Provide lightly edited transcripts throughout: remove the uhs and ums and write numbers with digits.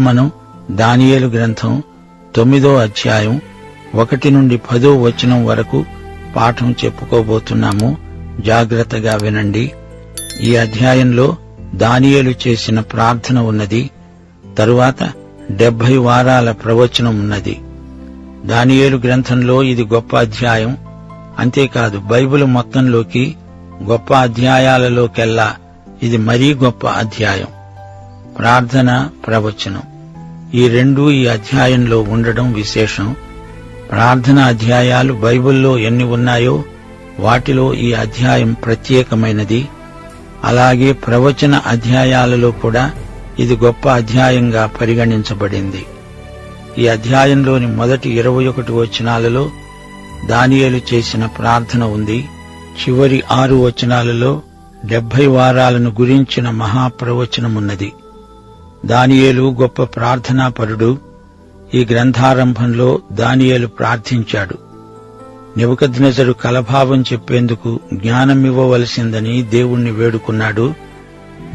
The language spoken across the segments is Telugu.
మనం దానియేలు గ్రంథం 9వ అధ్యాయం 1 నుండి 10వ వచనం వరకు పాఠం చెప్పుకోబోతున్నాము. జాగ్రత్తగా వినండి. ఈ అధ్యాయంలో దానియేలు చేసిన ప్రార్థన ఉన్నది. తరువాత 70 వారాల ప్రవచనం ఉన్నది. దానియేలు గ్రంథంలో ఇది గొప్ప అధ్యాయం. అంతేకాదు, బైబిల్ మొత్తంలోకి గొప్ప అధ్యాయాలలోకెల్లా ఇది మరీ గొప్ప అధ్యాయం. ప్రార్థన, ప్రవచనం ఈ రెండూ ఈ అధ్యాయంలో ఉండడం విశేషం. ప్రార్థన అధ్యాయాలు బైబిల్లో ఎన్ని ఉన్నాయో వాటిలో ఈ అధ్యాయం ప్రత్యేకమైనది. అలాగే ప్రవచన అధ్యాయాలలో కూడా ఇది గొప్ప అధ్యాయంగా పరిగణించబడింది. ఈ అధ్యాయంలోని మొదటి 21 వచనాలలో దానియేలు చేసిన ప్రార్థన ఉంది. చివరి 6 వచనాలలో 70 వారాలను గురించిన మహాప్రవచనమున్నది. దానియేలు గొప్ప ప్రార్థనాపరుడు. ఈ గ్రంథారంభంలో దానియేలు ప్రార్థించాడు. నెబుకద్నెజరు కలభావం చెప్పేందుకు జ్ఞానమివ్వవలసిందని దేవుణ్ణి వేడుకున్నాడు.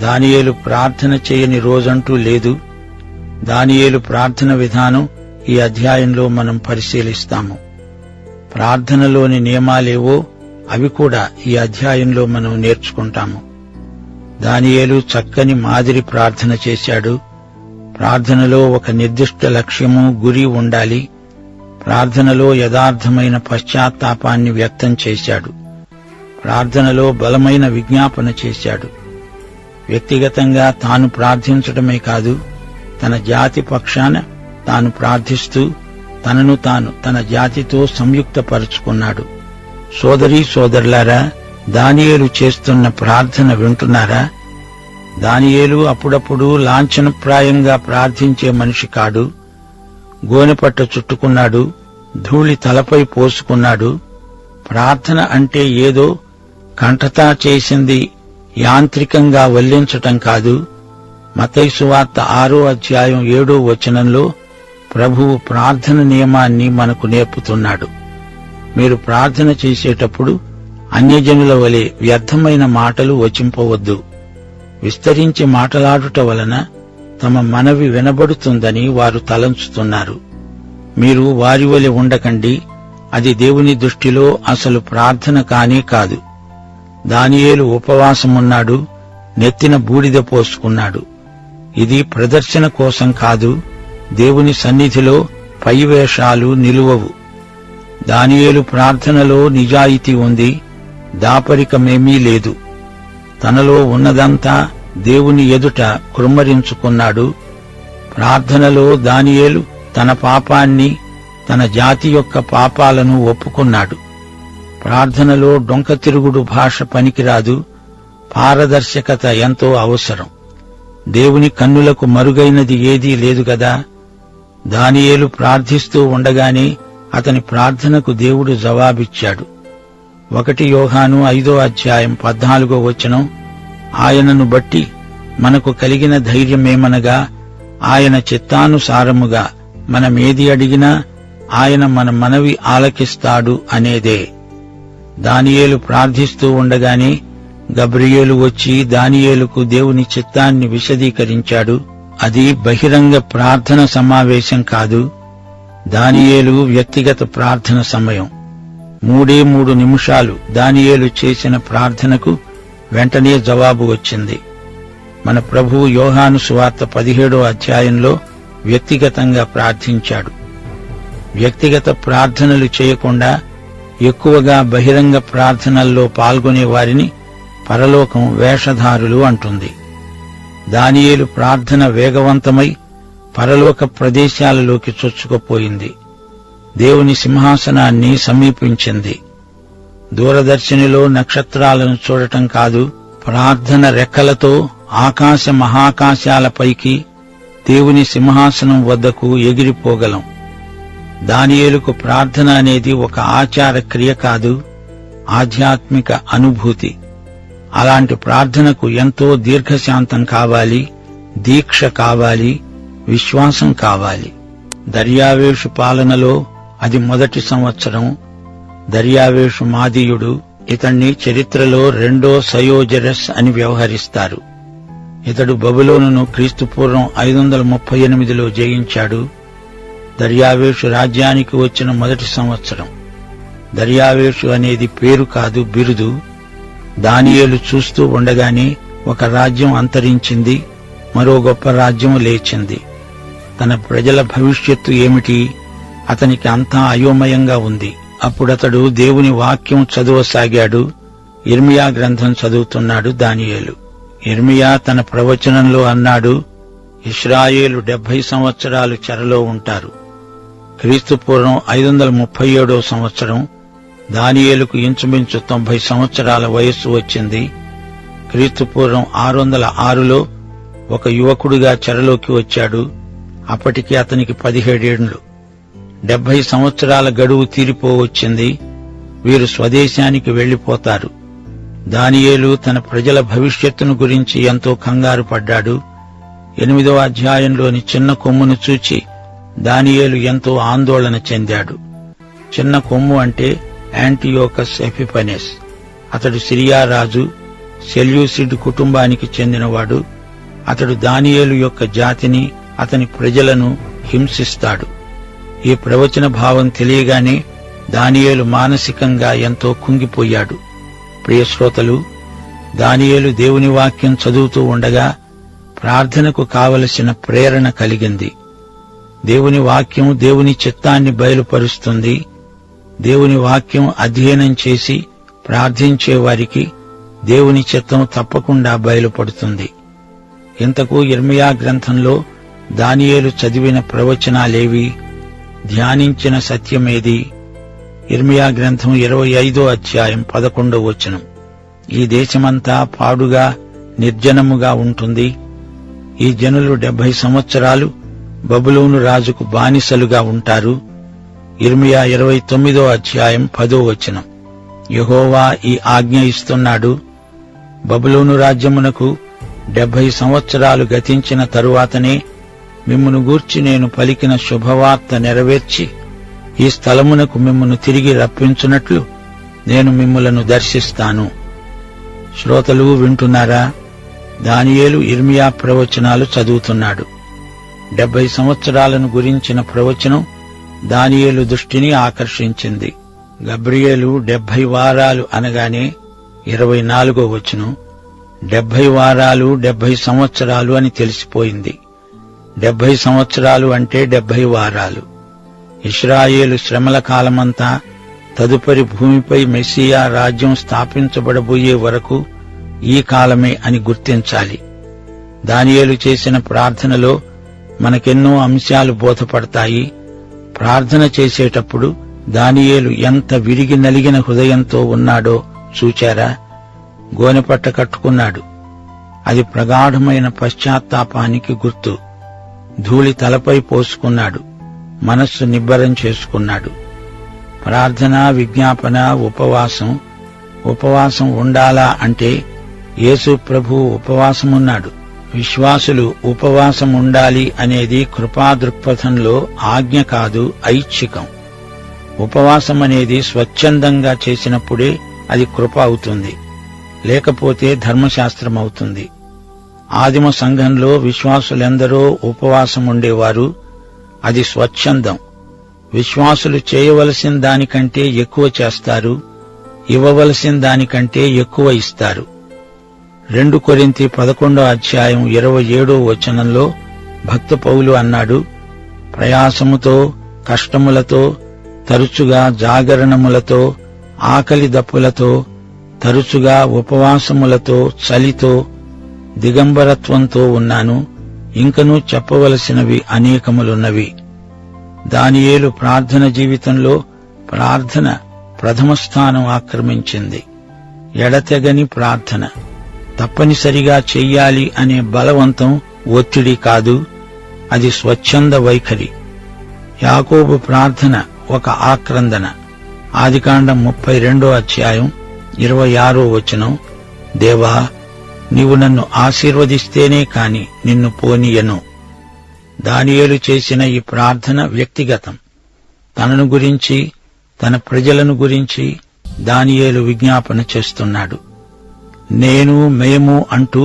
దానియేలు ప్రార్థన చేయని రోజంటూ లేదు. దానియేలు ప్రార్థన విధానం ఈ అధ్యాయంలో మనం పరిశీలిస్తాము. ప్రార్థనలోని నియమాలేవో అవి కూడా ఈ అధ్యాయంలో మనం నేర్చుకుంటాము. దానియేలు చక్కని మాదిరి ప్రార్థన చేశాడు. ప్రార్థనలో ఒక నిర్దిష్ట లక్ష్యము, గురి ఉండాలి. ప్రార్థనలో యథార్థమైన పశ్చాత్తాపాన్ని వ్యక్తం చేశాడు. ప్రార్థనలో బలమైన విజ్ఞాపన చేశాడు. వ్యక్తిగతంగా తాను ప్రార్థించడమే కాదు, తన జాతి పక్షాన తాను ప్రార్థిస్తూ తనను తాను తన జాతితో సంయుక్తపరుచుకున్నాడు. సోదరీ సోదరులారా, దానియేలు చేస్తున్న ప్రార్థన వింటున్నారా? దానియేలు అప్పుడప్పుడు లాంఛనప్రాయంగా ప్రార్థించే మనిషి కాడు. గోనెపట్ట చుట్టుకున్నాడు, ధూళి తలపై పోసుకున్నాడు. ప్రార్థన అంటే ఏదో కంఠతా చేసింది యాంత్రికంగా వల్లించటం కాదు. మత్తయి సువార్త 6వ అధ్యాయం 7వ వచనంలో ప్రభువు ప్రార్థన నియమాన్ని మనకు నేర్పుతున్నాడు. మీరు ప్రార్థన చేసేటప్పుడు అన్యజనుల వలె వ్యర్థమైన మాటలు వచింపవద్దు. విస్తరించి మాటలాడుట వలన తమ మనవి వినబడుతుందని వారు తలంచుతున్నారు. మీరు వారి వలె ఉండకండి. అది దేవుని దృష్టిలో అసలు ప్రార్థన కానే కాదు. దానియేలు ఉపవాసమున్నాడు, నెత్తిన బూడిద పోసుకున్నాడు. ఇది ప్రదర్శన కోసం కాదు. దేవుని సన్నిధిలో పైవేషాలు నిలువవు. దానియేలు ప్రార్థనలో నిజాయితీ ఉంది, దాపరికమేమీ లేదు. తనలో ఉన్నదంతా దేవుని ఎదుట కృమ్మరించుకున్నాడు. ప్రార్థనలో దానియేలు తన పాపాన్ని, తన జాతి యొక్క పాపాలను ఒప్పుకున్నాడు. ప్రార్థనలో డొంక తిరుగుడు భాష పనికిరాదు. పారదర్శకత ఎంతో అవసరం. దేవుని కన్నులకు మరుగైనది ఏదీ లేదు గదా. దానియేలు ప్రార్థిస్తూ ఉండగానే అతని ప్రార్థనకు దేవుడు జవాబిచ్చాడు. 1 యోహాను 5వ అధ్యాయం 14వ వచనం, ఆయనను బట్టి మనకు కలిగిన ధైర్యమేమనగా, ఆయన చిత్తానుసారముగా మనమేది అడిగినా ఆయన మన మనవి ఆలకిస్తాడు అనేదే. దానియేలు ప్రార్థిస్తూ ఉండగానే గబ్రియేలు వచ్చి దానియేలుకు దేవుని చిత్తాన్ని విశదీకరించాడు. అది బహిరంగ ప్రార్థన సమావేశం కాదు. దానియేలు వ్యక్తిగత ప్రార్థన సమయం. 3 నిమిషాలు దానియేలు చేసిన ప్రార్థనకు వెంటనే జవాబు వచ్చింది. మన ప్రభువు యోహాను సువార్త 17వ అధ్యాయంలో వ్యక్తిగతంగా ప్రార్థించాడు. వ్యక్తిగత ప్రార్థనలు చేయకుండా ఎక్కువగా బహిరంగ ప్రార్థనల్లో పాల్గొనే వారిని పరలోకం వేషధారులు అంటుంది. దానియేలు ప్రార్థన వేగవంతమై పరలోక ప్రదేశాలలోకి చొచ్చుకుపోయింది. దేవుని సింహాసనాన్ని సమీపించింది. దూరదర్శినిలో నక్షత్రాలను చూడటం కాదు, ప్రార్థన రెక్కలతో ఆకాశ మహాకాశాలపైకి దేవుని సింహాసనం వద్దకు ఎగిరిపోగలం. దానియేలుకు ప్రార్థన అనేది ఒక ఆచార క్రియ కాదు, ఆధ్యాత్మిక అనుభూతి. అలాంటి ప్రార్థనకు ఎంతో దీర్ఘశాంతం కావాలి, దీక్ష కావాలి, విశ్వాసం కావాలి. దర్యావేషు పాలనలో అది మొదటి సంవత్సరం. దర్యావేషు మాదీయుడు. ఇతణ్ణి చరిత్రలో రెండో సయోజరస్ అని వ్యవహరిస్తారు. ఇతడు బబులోనును క్రీస్తుపూర్వం 538లో జయించాడు. దర్యావేషు రాజ్యానికి వచ్చిన మొదటి సంవత్సరం. దర్యావేషు అనేది పేరు కాదు, బిరుదు. దానియేలు చూస్తూ ఉండగానే ఒక రాజ్యం అంతరించింది, మరో గొప్ప రాజ్యం లేచింది. తన ప్రజల భవిష్యత్తు ఏమిటి? అతనికి అంతా అయోమయంగా ఉంది. అప్పుడతడు దేవుని వాక్యం చదవసాగాడు. యిర్మీయా గ్రంథం చదువుతున్నాడు దానియేలు. యిర్మీయా తన ప్రవచనంలో అన్నాడు, ఇశ్రాయేలు 70 సంవత్సరాలు చెరలో ఉంటారు. క్రీస్తుపూర్వం 537వ సంవత్సరం. దానియేలుకు ఇంచుమించు 90 సంవత్సరాల వయస్సు వచ్చింది. క్రీస్తుపూర్వం 606లో ఒక యువకుడిగా చెరలోకి వచ్చాడు. అప్పటికి అతనికి 17 ఏండ్లు. 70 సంవత్సరాల గడువు తీరిపోవచ్చింది. వీరు స్వదేశానికి వెళ్లిపోతారు. దానియేలు తన ప్రజల భవిష్యత్తును గురించి ఎంతో కంగారు పడ్డాడు. 8వ అధ్యాయంలోని చిన్న కొమ్మును చూచి దానియేలు ఎంతో ఆందోళన చెందాడు. చిన్న కొమ్ము అంటే యాంటియోకస్ ఎపిఫనెస్. అతడు సిరియా రాజు, సెల్యూసిడ్ కుటుంబానికి చెందినవాడు. అతడు దానియేలు యొక్క జాతిని, అతని ప్రజలను హింసిస్తాడు. ఈ ప్రవచన భావం తెలియగానే దానియేలు మానసికంగా ఎంతో కుంగిపోయాడు. ప్రియశ్రోతలు, దానియేలు దేవుని వాక్యం చదువుతూ ఉండగా ప్రార్థనకు కావలసిన ప్రేరణ కలిగింది. దేవుని వాక్యం దేవుని చిత్తాన్ని బయలుపరుస్తుంది. దేవుని వాక్యం అధ్యయనం చేసి ప్రార్థించే వారికి దేవుని చిత్తం తప్పకుండా బయలుపడుతుంది. ఇంతకు యిర్మీయా గ్రంథంలో దానియేలు చదివిన ప్రవచనాలేవి? ధ్యానించిన సత్యమేది? యిర్మీయా గ్రంథం 25వ అధ్యాయం 11వ వచనం. ఈ దేశమంతా పాడుగా నిర్జనముగా ఉంటుంది. ఈ జనులు 70 సంవత్సరాలు బబులోను రాజుకు బానిసలుగా ఉంటారు. యిర్మీయా 29వ అధ్యాయం 10వ వచనం. యెహోవా ఈ ఆజ్ఞ ఇస్తున్నాడు, బబులోను రాజ్యమునకు 70 సంవత్సరాలు గతించిన తరువాతనే మిమ్మును గూర్చి నేను పలికిన శుభవార్త నెరవేర్చి ఈ స్థలమునకు మిమ్మును తిరిగి రప్పించున్నట్లు నేను మిమ్ములను దర్శిస్తాను. శ్రోతలు వింటున్నారా? దానియేలు యిర్మీయా ప్రవచనాలు చదువుతున్నాడు. 70 సంవత్సరాలను గురించిన ప్రవచనం దానియేలు దృష్టిని ఆకర్షించింది. గబ్రియేలు 70 వారాలు అనగానే 24వ వచనం. 70 వారాలు 70 సంవత్సరాలు అని తెలిసిపోయింది. 70 సంవత్సరాలు అంటే 70 వారాలు. ఇశ్రాయేలు శ్రమల కాలమంతా తదుపరి భూమిపై మెస్సియా రాజ్యం స్థాపించబడబోయే వరకు ఈ కాలమే అని గుర్తించాలి. దానియేలు చేసిన ప్రార్థనలో మనకెన్నో అంశాలు బోధపడతాయి. ప్రార్థన చేసేటప్పుడు దానియేలు ఎంత విరిగి నలిగిన హృదయంతో ఉన్నాడో చూచారా? గోనెపట్ట కట్టుకున్నాడు. అది ప్రగాఢమైన పశ్చాత్తాపానికి గుర్తు. ధూళి తలపై పోసుకున్నాడు. మనస్సు నిబ్బరం చేసుకున్నాడు. ప్రార్థన, విజ్ఞాపన, ఉపవాసం ఉండాలా అంటే యేసు ప్రభువు ఉపవాసమున్నాడు. విశ్వాసులు ఉపవాసం ఉండాలి అనేది కృపా దృక్పథంలో ఆజ్ఞ కాదు, ఐచ్ఛికం. ఉపవాసం అనేది స్వచ్ఛందంగా చేసినప్పుడే అది కృప అవుతుంది, లేకపోతే ధర్మశాస్త్రం అవుతుంది. ఆదిమ సంఘంలో విశ్వాసులెందరో ఉపవాసం ఉండేవారు. అది స్వచ్ఛందం. విశ్వాసులు చేయవలసిన దానికంటే ఎక్కువ చేస్తారు, ఇవ్వవలసిన దానికంటే ఎక్కువ ఇస్తారు. 2 కొరింథీ 11వ అధ్యాయం 27వ వచనంలో భక్త పౌలు అన్నాడు, ప్రయాసముతో, కష్టములతో, తరచుగా జాగరణములతో, ఆకలి దప్పులతో, తరచుగా ఉపవాసములతో, చలితో, దిగంబరత్వంతో ఉన్నాను. ఇంకనూ చెప్పవలసినవి అనేకములున్నవి. దానియేలు ప్రార్థన జీవితంలో ప్రార్థన ప్రథమ స్థానం ఆక్రమించింది. ఎడతెగని ప్రార్థన. తప్పనిసరిగా చెయ్యాలి అనే బలవంతం, ఒత్తిడి కాదు, అది స్వచ్ఛంద వైఖరి. యాకోబు ప్రార్థన ఒక ఆక్రందన. ఆదికాండం 32వ అధ్యాయం 26వ వచనం. దేవా, నీవు నన్ను ఆశీర్వదిస్తేనే కాని నిన్ను పోనీయను. దానియేలు చేసిన ఈ ప్రార్థన వ్యక్తిగతం. తనను గురించి, తన ప్రజలను గురించి దానియేలు విజ్ఞాపన చేస్తున్నాడు. నేను, మేము అంటూ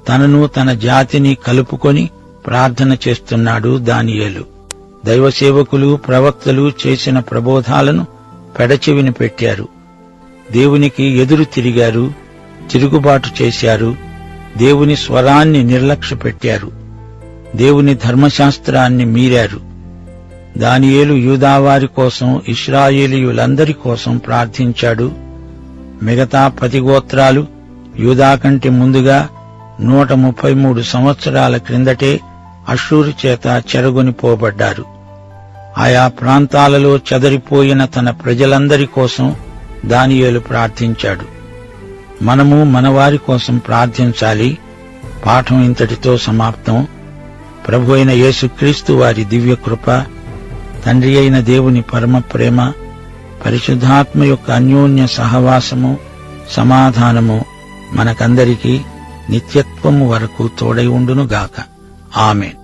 తనను తన జాతిని కలుపుకొని ప్రార్థన చేస్తున్నాడు దానియేలు. దైవసేవకులు ప్రవక్తలు చేసిన ప్రబోధాలను పెడచెవిని పెట్టారు. దేవునికి ఎదురు తిరిగారు, తిరుగుబాటు చేశారు, దేవుని స్వరాన్ని నిర్లక్ష్యపెట్టారు, దేవుని ధర్మశాస్త్రాన్ని మీరారు. దానియేలు యూదావారి కోసం, ఇశ్రాయేలీయులందరి కోసం ప్రార్థించాడు. మిగతా 10 గోత్రాలు యూదా కంటే ముందుగా 133 సంవత్సరాల క్రిందటే అష్షూరు చేత చెరగొనిపోబడ్డారు. ఆయా ప్రాంతాలలో చెదరిపోయిన తన ప్రజలందరి కోసం దానియేలు ప్రార్థించాడు. మనము మనవారి కోసం ప్రార్థించాలి. పాఠం ఇంతటితో సమాప్తం. ప్రభు అయిన యేసుక్రీస్తు వారి దివ్య కృప, తండ్రి అయిన దేవుని పరమ ప్రేమ, పరిశుద్ధాత్మ యొక్క అన్యోన్య సహవాసము, సమాధానము మనకందరికీ నిత్యత్వము వరకు తోడై ఉండునుగాక. ఆమేన్.